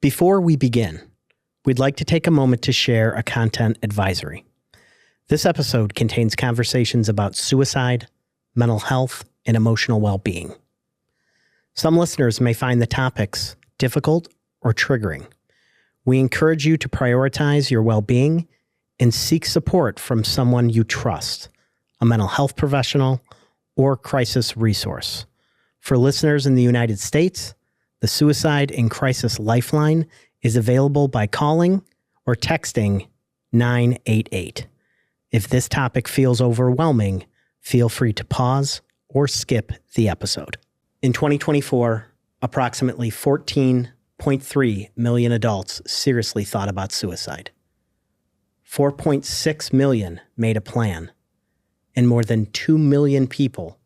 Before we begin, we'd like to take a moment to share a content advisory. This episode contains conversations about suicide, mental health, and emotional well-being. Some listeners may find the topics difficult or triggering. We encourage you to prioritize your well-being and seek support from someone you trust, a mental health professional or crisis resource. For listeners in the United States, the Suicide and Crisis Lifeline is available by calling or texting 988. If this topic feels overwhelming, feel free to pause or skip the episode. In 2024, approximately 14.3 million adults seriously thought about suicide. 4.6 million made a plan, and more than 2 million people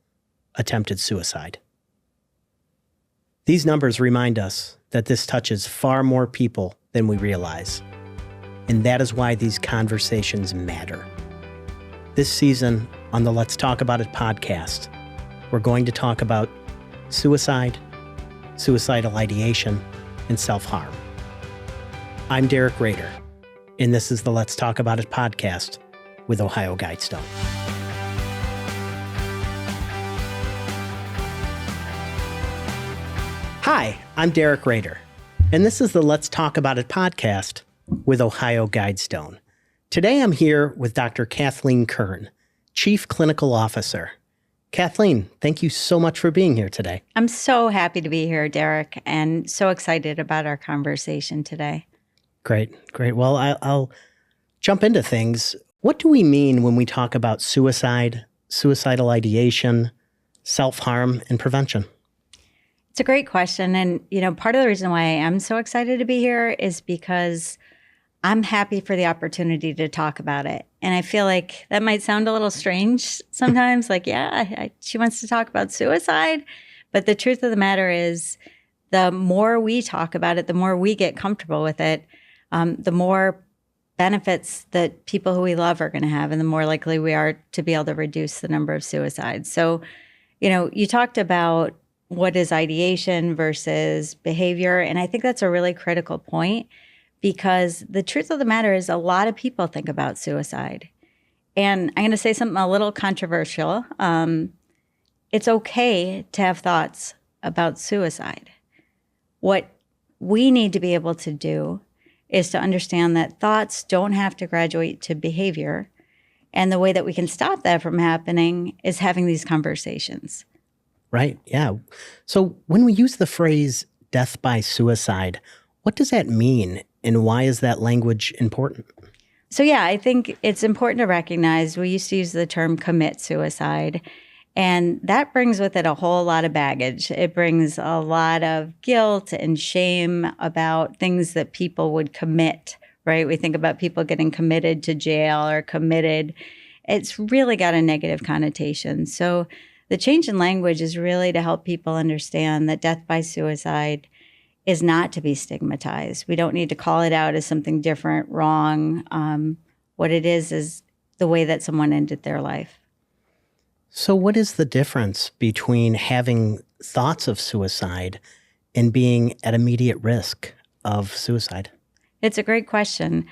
attempted suicide. These numbers remind us that this touches far more people than we realize, and that is why these conversations matter. This season on the Let's Talk About It podcast, we're going to talk about suicide, suicidal ideation, and self-harm. I'm Derek Rader, and this is the Let's Talk About It podcast with OhioGuidestone. Hi, I'm Derek Rader, and this is the Let's Talk About It podcast with OhioGuidestone. Today I'm here with Dr. Kathleen Kern, Chief Clinical Officer. Kathleen, thank you so much for being here today. I'm so happy to be here, Derek, and so excited about our conversation today. Great. Well, I'll jump into things. What do we mean when we talk about suicide, suicidal ideation, self-harm, and prevention? It's a great question. And, part of the reason why I am so excited to be here is because I'm happy for the opportunity to talk about it. And I feel like that might sound a little strange sometimes, like, she wants to talk about suicide. But the truth of the matter is, the more we talk about it, the more we get comfortable with it, the more benefits that people who we love are going to have, and the more likely we are to be able to reduce the number of suicides. So, you talked about what is ideation versus behavior. And I think that's a really critical point, because the truth of the matter is a lot of people think about suicide. And I'm going to say something a little controversial. It's okay to have thoughts about suicide. What we need to be able to do is to understand that thoughts don't have to graduate to behavior. And the way that we can stop that from happening is having these conversations. Right. Yeah. So when we use the phrase death by suicide, what does that mean, and why is that language important? So, I think it's important to recognize we used to use the term commit suicide, and that brings with it a whole lot of baggage. It brings a lot of guilt and shame about things that people would commit, right? We think about people getting committed to jail or committed. It's really got a negative connotation. So the change in language is really to help people understand that death by suicide is not to be stigmatized. We don't need to call it out as something different, wrong. What it is the way that someone ended their life. So what is the difference between having thoughts of suicide and being at immediate risk of suicide? It's a great question.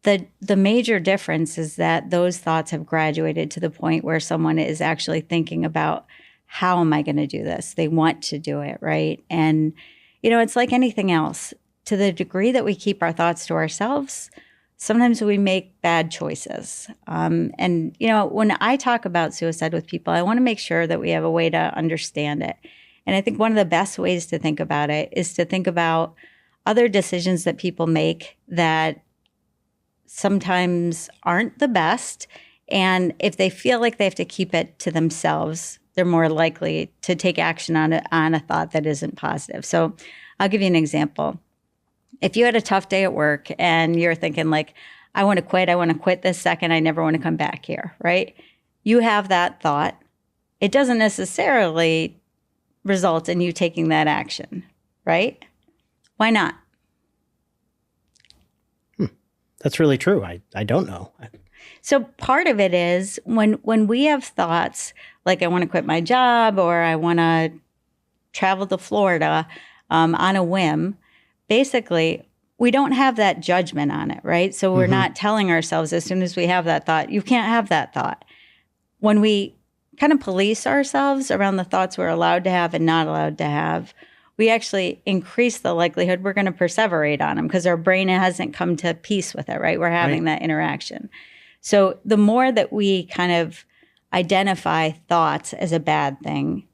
The major difference is that those thoughts have graduated to the point where someone is actually thinking about, how am I going to do this? They want to do it, right? And, it's like anything else. To the degree that we keep our thoughts to ourselves, sometimes we make bad choices. And, when I talk about suicide with people, I want to make sure that we have a way to understand it. And I think one of the best ways to think about it is to think about other decisions that people make that sometimes aren't the best. And if they feel like they have to keep it to themselves, they're more likely to take action on a thought that isn't positive. So I'll give you an example. If you had a tough day at work and you're thinking like, I want to quit this second, I never want to come back here, right? You have that thought. It doesn't necessarily result in you taking that action, right? Why not? That's really true. I don't know. So part of it is when we have thoughts like I want to quit my job or I want to travel to Florida on a whim, basically, we don't have that judgment on it, right? So we're not telling ourselves as soon as we have that thought, you can't have that thought. When we kind of police ourselves around the thoughts we're allowed to have and not allowed to have, we actually increase the likelihood we're going to perseverate on them because our brain hasn't come to peace with it, right? We're having that interaction. So the more that we kind of identify thoughts as a bad thing,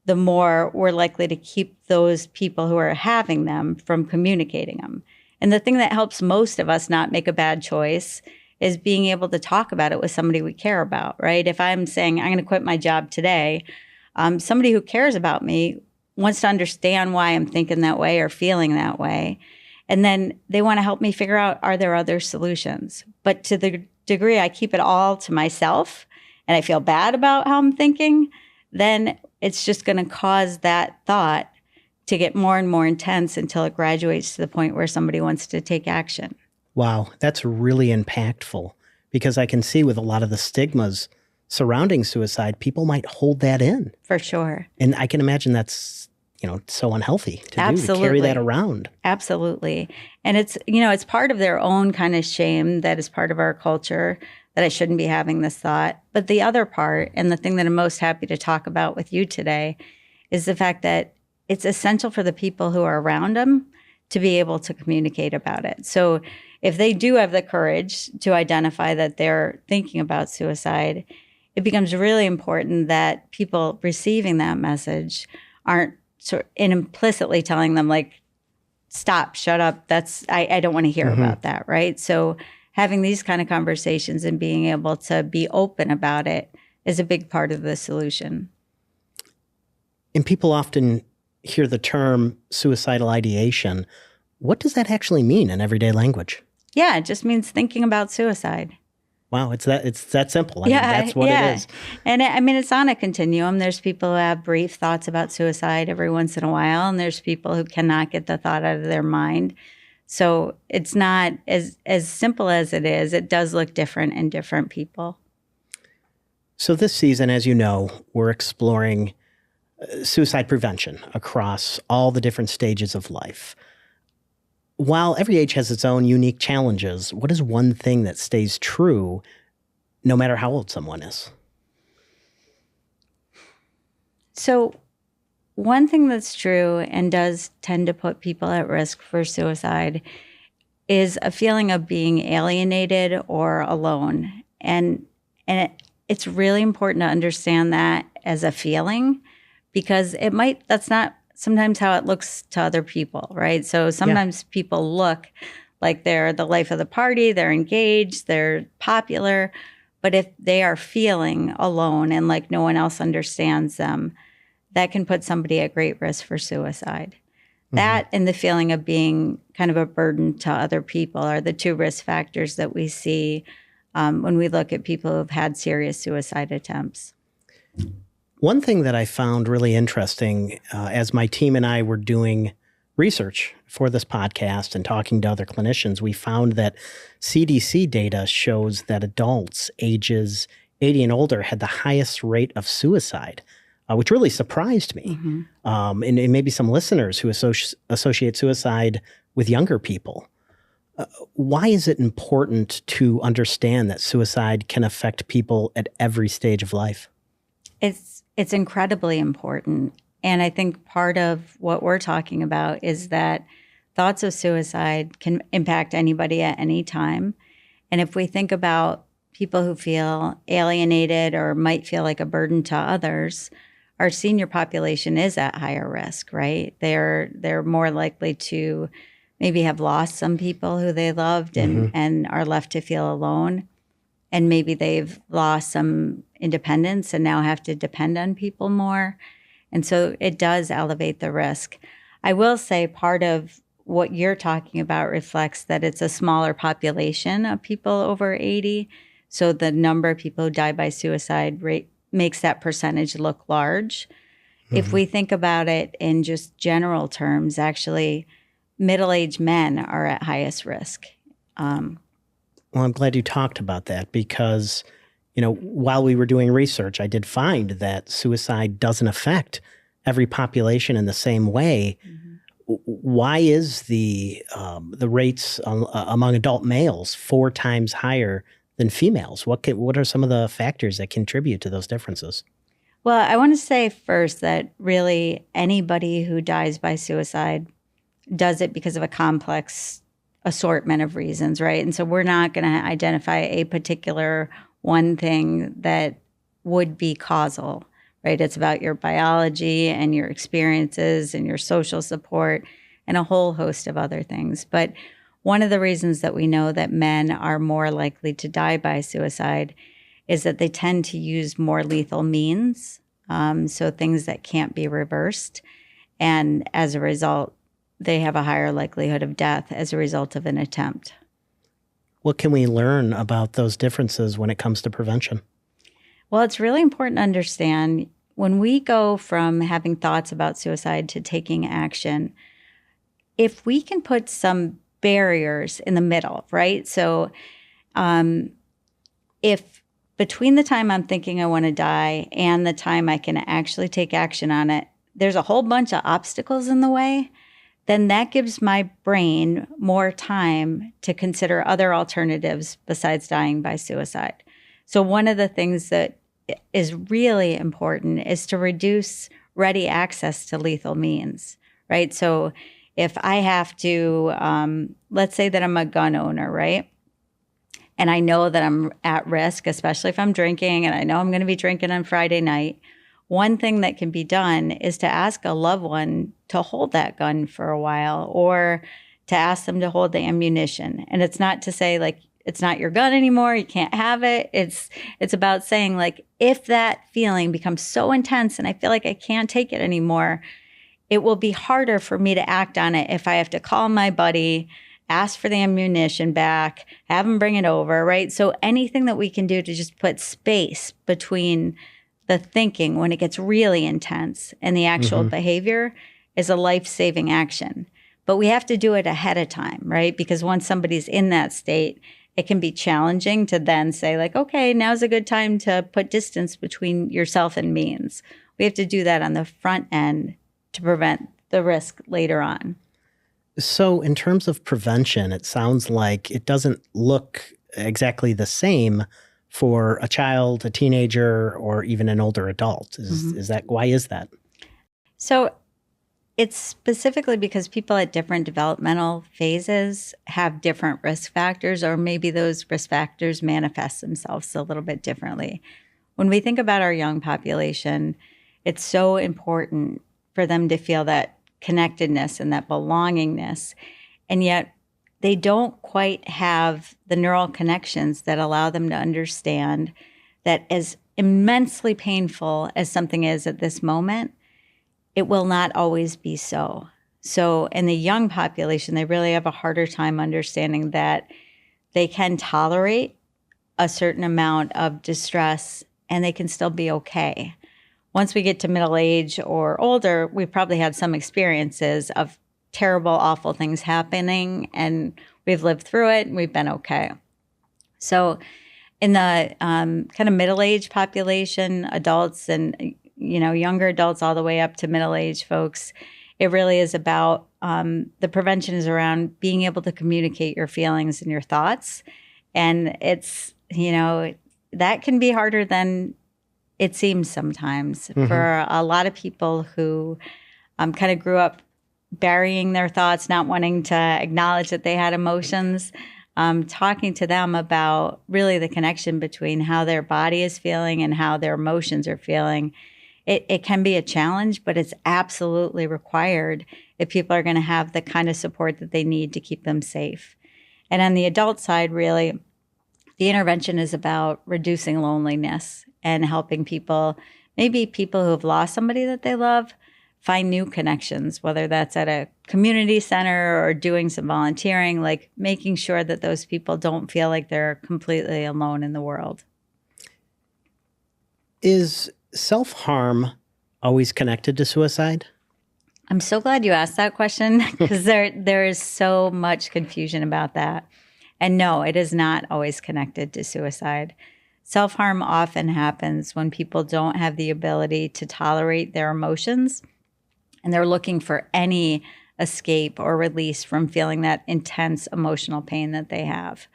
the more we're likely to keep those people who are having them from communicating them. And the thing that helps most of us not make a bad choice is being able to talk about it with somebody we care about, right? If I'm saying I'm going to quit my job today, somebody who cares about me wants to understand why I'm thinking that way or feeling that way. And then they want to help me figure out, are there other solutions? But to the degree I keep it all to myself and I feel bad about how I'm thinking, then it's just going to cause that thought to get more and more intense until it graduates to the point where somebody wants to take action. Wow, that's really impactful because I can see with a lot of the stigmas surrounding suicide, people might hold that in. For sure. And I can imagine that's, so unhealthy to do, to carry that around. Absolutely. And it's, it's part of their own kind of shame that is part of our culture that I shouldn't be having this thought. But the other part, and the thing that I'm most happy to talk about with you today, is the fact that it's essential for the people who are around them to be able to communicate about it. So if they do have the courage to identify that they're thinking about suicide, it becomes really important that people receiving that message aren't sort of implicitly telling them like, stop, shut up. I don't want to hear about that, right? So having these kind of conversations and being able to be open about it is a big part of the solution. And people often hear the term suicidal ideation. What does that actually mean in everyday language? Yeah, it just means thinking about suicide. Wow, it's that simple. I mean, that's what it is. And it's on a continuum. There's people who have brief thoughts about suicide every once in a while, and there's people who cannot get the thought out of their mind. So it's not as simple as it is. It does look different in different people. So this season, as you know, we're exploring suicide prevention across all the different stages of life. While every age has its own unique challenges, what is one thing that stays true no matter how old someone is? So one thing that's true and does tend to put people at risk for suicide is a feeling of being alienated or alone. And it's really important to understand that as a feeling because that's not sometimes how it looks to other people, right? So sometimes people look like they're the life of the party, they're engaged, they're popular, but if they are feeling alone and like no one else understands them, that can put somebody at great risk for suicide. That and the feeling of being kind of a burden to other people are the two risk factors that we see when we look at people who've had serious suicide attempts. One thing that I found really interesting as my team and I were doing research for this podcast and talking to other clinicians, we found that CDC data shows that adults ages 80 and older had the highest rate of suicide, which really surprised me. And maybe some listeners who associate suicide with younger people. Why is it important to understand that suicide can affect people at every stage of life? It's incredibly important. And I think part of what we're talking about is that thoughts of suicide can impact anybody at any time. And if we think about people who feel alienated or might feel like a burden to others, our senior population is at higher risk, right? They're more likely to maybe have lost some people who they loved and are left to feel alone. And maybe they've lost some independence and now have to depend on people more. And so it does elevate the risk. I will say part of what you're talking about reflects that it's a smaller population of people over 80. So the number of people who die by suicide rate makes that percentage look large. If we think about it in just general terms, actually, middle-aged men are at highest risk. Well, I'm glad you talked about that because, while we were doing research, I did find that suicide doesn't affect every population in the same way. why is the rates among adult males 4 times higher than females? What are some of the factors that contribute to those differences? Well, I want to say first that really anybody who dies by suicide does it because of a complex assortment of reasons, right? And so we're not going to identify a particular one thing that would be causal, right? It's about your biology and your experiences and your social support and a whole host of other things. But one of the reasons that we know that men are more likely to die by suicide is that they tend to use more lethal means, so things that can't be reversed. And as a result, they have a higher likelihood of death as a result of an attempt. What can we learn about those differences when it comes to prevention? Well, it's really important to understand when we go from having thoughts about suicide to taking action, if we can put some barriers in the middle, right? So if between the time I'm thinking I want to die and the time I can actually take action on it, there's a whole bunch of obstacles in the way, then that gives my brain more time to consider other alternatives besides dying by suicide. So one of the things that is really important is to reduce ready access to lethal means, right? So if I have to, let's say that I'm a gun owner, right? And I know that I'm at risk, especially if I'm drinking, and I know I'm going to be drinking on Friday night. One thing that can be done is to ask a loved one to hold that gun for a while, or to ask them to hold the ammunition. And it's not to say like, it's not your gun anymore, you can't have it. It's about saying like, if that feeling becomes so intense and I feel like I can't take it anymore, it will be harder for me to act on it if I have to call my buddy, ask for the ammunition back, have them bring it over, right? So anything that we can do to just put space between the thinking when it gets really intense and the actual behavior is a life-saving action. But we have to do it ahead of time, right? Because once somebody's in that state, it can be challenging to then say like, okay, now's a good time to put distance between yourself and means. We have to do that on the front end to prevent the risk later on. So in terms of prevention, it sounds like it doesn't look exactly the same for a child, a teenager, or even an older adult. Why is that? So it's specifically because people at different developmental phases have different risk factors, or maybe those risk factors manifest themselves a little bit differently. When we think about our young population, it's so important for them to feel that connectedness and that belongingness. And yet they don't quite have the neural connections that allow them to understand that as immensely painful as something is at this moment, it will not always be so. So in the young population, they really have a harder time understanding that they can tolerate a certain amount of distress and they can still be okay. Once we get to middle age or older, we've probably had some experiences of terrible, awful things happening, and we've lived through it and we've been okay. So in the kind of middle-aged population, adults and younger adults all the way up to middle-aged folks, it really is about the prevention is around being able to communicate your feelings and your thoughts. And it's, that can be harder than it seems sometimes for a lot of people who kind of grew up burying their thoughts, not wanting to acknowledge that they had emotions. Talking to them about really the connection between how their body is feeling and how their emotions are feeling. It can be a challenge, but it's absolutely required if people are going to have the kind of support that they need to keep them safe. And on the adult side, really, the intervention is about reducing loneliness and helping people, maybe people who have lost somebody that they love, find new connections, whether that's at a community center or doing some volunteering, like making sure that those people don't feel like they're completely alone in the world. Is self-harm always connected to suicide? I'm so glad you asked that question because there is so much confusion about that. And no, it is not always connected to suicide. Self-harm often happens when people don't have the ability to tolerate their emotions and they're looking for any escape or release from feeling that intense emotional pain that they have.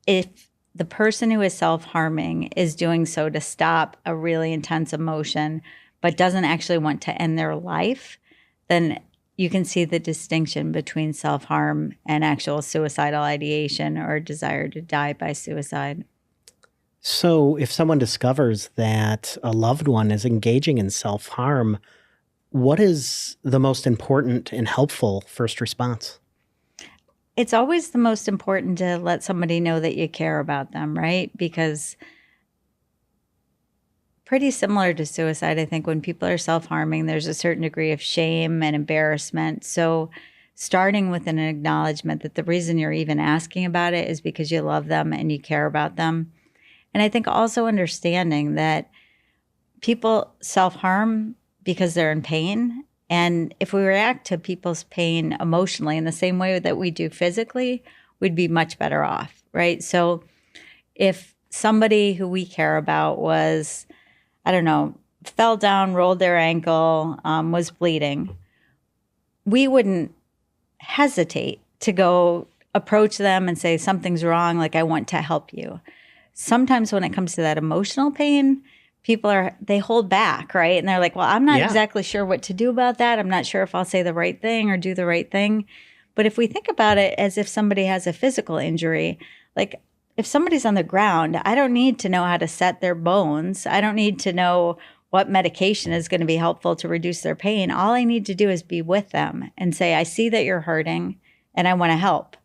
If the person who is self-harming is doing so to stop a really intense emotion, but doesn't actually want to end their life, then you can see the distinction between self-harm and actual suicidal ideation or desire to die by suicide. So if someone discovers that a loved one is engaging in self-harm, what is the most important and helpful first response? It's always the most important to let somebody know that you care about them, right? Because pretty similar to suicide, I think when people are self-harming, there's a certain degree of shame and embarrassment. So starting with an acknowledgement that the reason you're even asking about it is because you love them and you care about them. And I think also understanding that people self-harm because they're in pain. And if we react to people's pain emotionally in the same way that we do physically, we'd be much better off, right? So if somebody who we care about was, I don't know, fell down, rolled their ankle, was bleeding, we wouldn't hesitate to go approach them and say, something's wrong, like I want to help you. Sometimes when it comes to that emotional pain, they hold back, right? And they're like, well, I'm not exactly sure what to do about that. I'm not sure if I'll say the right thing or do the right thing. But if we think about it as if somebody has a physical injury, like if somebody's on the ground, I don't need to know how to set their bones. I don't need to know what medication is going to be helpful to reduce their pain. All I need to do is be with them and say, I see that you're hurting and I want to help.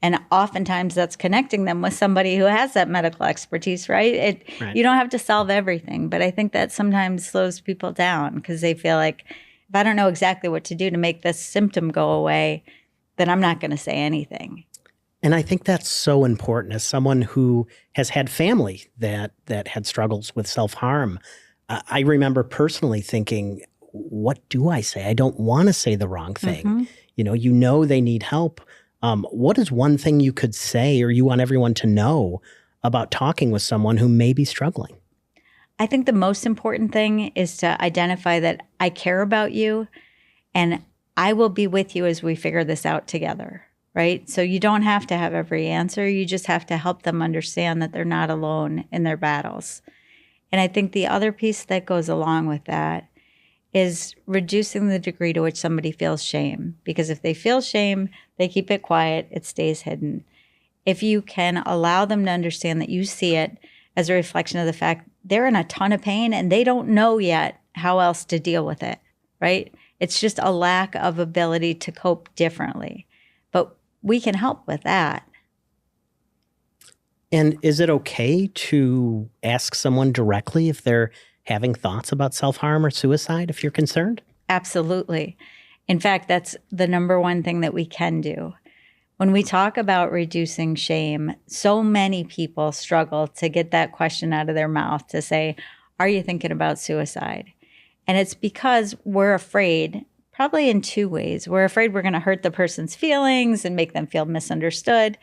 And oftentimes that's connecting them with somebody who has that medical expertise, right? Right. You don't have to solve everything, but I think that sometimes slows people down because they feel like, if I don't know exactly what to do to make this symptom go away, then I'm not going to say anything. And I think that's so important as someone who has had family that had struggles with self-harm. I remember personally thinking, what do I say? I don't want to say the wrong thing. Mm-hmm. You know they need help. What is one thing you could say or you want everyone to know about talking with someone who may be struggling? I think the most important thing is to identify that I care about you and I will be with you as we figure this out together, right? So you don't have to have every answer. You just have to help them understand that they're not alone in their battles. And I think the other piece that goes along with that is reducing the degree to which somebody feels shame. Because if they feel shame, they keep it quiet, it stays hidden. If you can allow them to understand that you see it as a reflection of the fact they're in a ton of pain and they don't know yet how else to deal with it, right? It's just a lack of ability to cope differently. But we can help with that. And is it okay to ask someone directly if they're having thoughts about self-harm or suicide if you're concerned? Absolutely. In fact, that's the number one thing that we can do. When we talk about reducing shame, so many people struggle to get that question out of their mouth to say, are you thinking about suicide? And it's because we're afraid, probably in two ways. We're afraid we're going to hurt the person's feelings and make them feel misunderstood.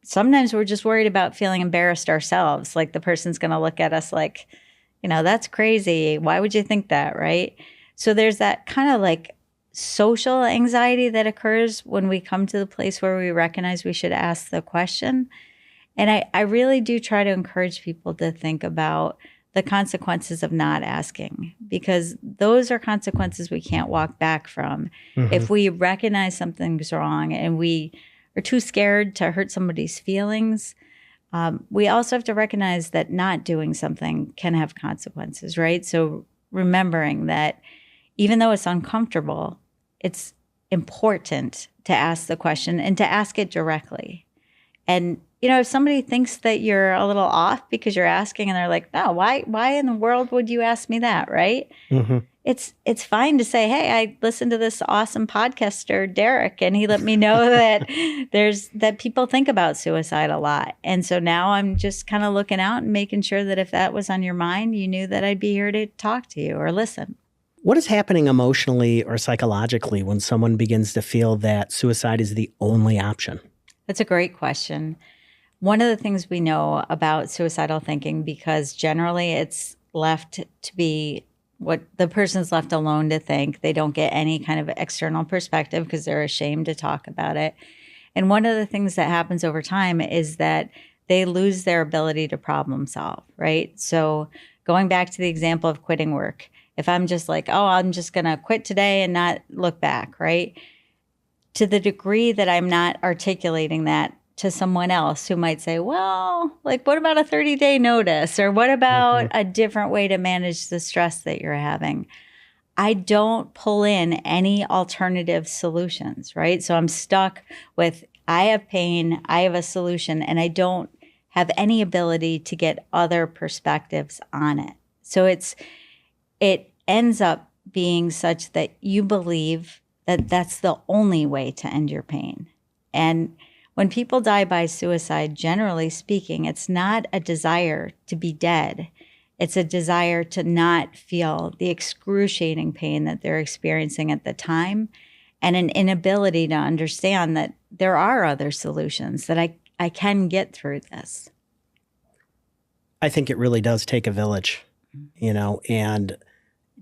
Sometimes we're just worried about feeling embarrassed ourselves, like the person's going to look at us like, that's crazy. Why would you think that, right? So there's that kind of like social anxiety that occurs when we come to the place where we recognize we should ask the question. And I really do try to encourage people to think about the consequences of not asking, because those are consequences we can't walk back from. Mm-hmm. If we recognize something's wrong and we are too scared to hurt somebody's feelings, we also have to recognize that not doing something can have consequences, right? So remembering that even though it's uncomfortable, it's important to ask the question and to ask it directly. And, if somebody thinks that you're a little off because you're asking and they're like, no, why in the world would you ask me that, right? Mm-hmm. It's fine to say, hey, I listened to this awesome podcaster, Derek, and he let me know that people think about suicide a lot. And so now I'm just kind of looking out and making sure that if that was on your mind, you knew that I'd be here to talk to you or listen. What is happening emotionally or psychologically when someone begins to feel that suicide is the only option? That's a great question. One of the things we know about suicidal thinking, because generally it's left to be what the person's left alone to think. They don't get any kind of external perspective because they're ashamed to talk about it. And one of the things that happens over time is that they lose their ability to problem solve, right? So going back to the example of quitting work, if I'm just like, oh, I'm just going to quit today and not look back, right? To the degree that I'm not articulating that to someone else who might say, well, like, what about a 30-day notice? Or what about a different way to manage the stress that you're having? I don't pull in any alternative solutions, right? So I'm stuck with, I have pain, I have a solution, and I don't have any ability to get other perspectives on it. So it ends up being such that you believe that that's the only way to end your pain. And when people die by suicide, generally speaking, it's not a desire to be dead. It's a desire to not feel the excruciating pain that they're experiencing at the time, and an inability to understand that there are other solutions, that I can get through this. I think it really does take a village, and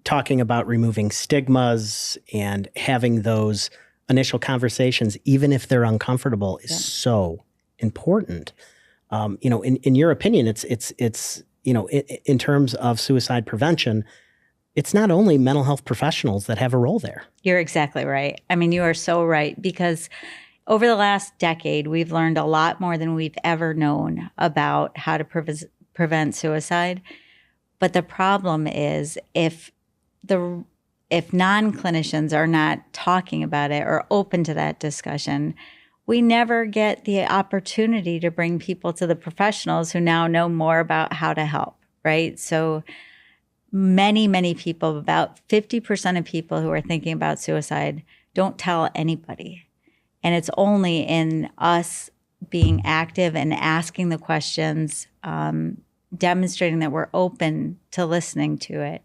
talking about removing stigmas and having those initial conversations, even if they're uncomfortable, is so important. In your opinion, it's in terms of suicide prevention, it's not only mental health professionals that have a role there. You're exactly right. I mean, you are so right, because over the last decade, we've learned a lot more than we've ever known about how to prevent suicide. But the problem is if non-clinicians are not talking about it or open to that discussion, we never get the opportunity to bring people to the professionals who now know more about how to help, right? So many people, about 50% of people who are thinking about suicide don't tell anybody. And it's only in us being active and asking the questions, demonstrating that we're open to listening to it,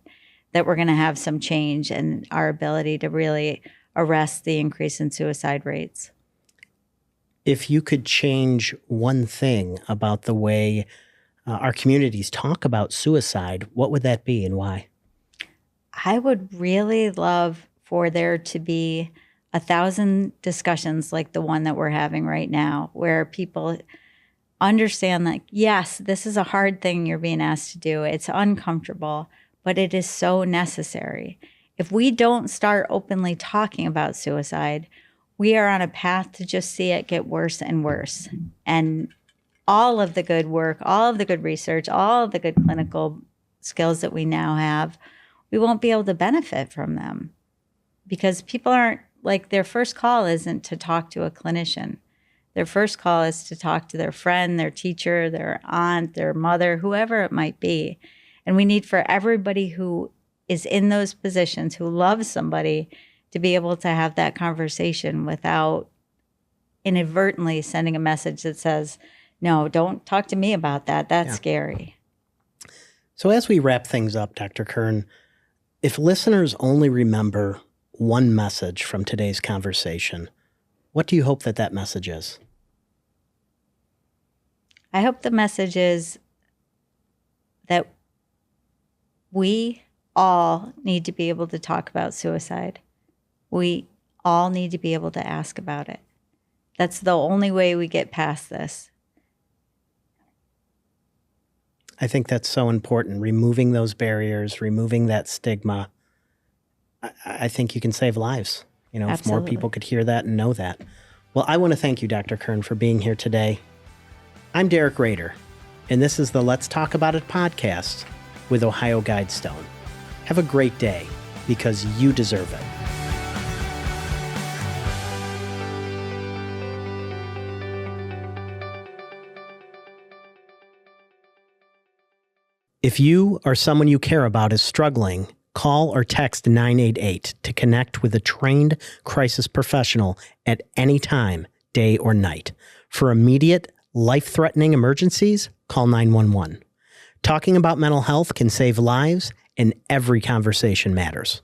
that we're going to have some change in our ability to really arrest the increase in suicide rates. If you could change one thing about the way our communities talk about suicide, what would that be and why? I would really love for there to be 1,000 discussions like the one that we're having right now, where people understand that, yes, this is a hard thing you're being asked to do. It's uncomfortable, but it is so necessary. If we don't start openly talking about suicide, we are on a path to just see it get worse and worse. And all of the good work, all of the good research, all of the good clinical skills that we now have, we won't be able to benefit from them, because people aren't, like, their first call isn't to talk to a clinician. Their first call is to talk to their friend, their teacher, their aunt, their mother, whoever it might be. And we need for everybody who is in those positions, who loves somebody, to be able to have that conversation without inadvertently sending a message that says, no, don't talk to me about that. That's scary. So as we wrap things up, Dr. Kern, if listeners only remember one message from today's conversation, what do you hope that message is? I hope the message is that we all need to be able to talk about suicide. We all need to be able to ask about it. That's the only way we get past this. I think that's so important, removing those barriers, removing that stigma. I think you can save lives, if more people could hear that and know that. Well, I want to thank you, Dr. Kern, for being here today. I'm Derek Rader, and this is the Let's Talk About It podcast with OhioGuidestone. Have a great day, because you deserve it. If you or someone you care about is struggling, call or text 988 to connect with a trained crisis professional at any time, day or night. For immediate, life-threatening emergencies, call 911. Talking about mental health can save lives, and every conversation matters.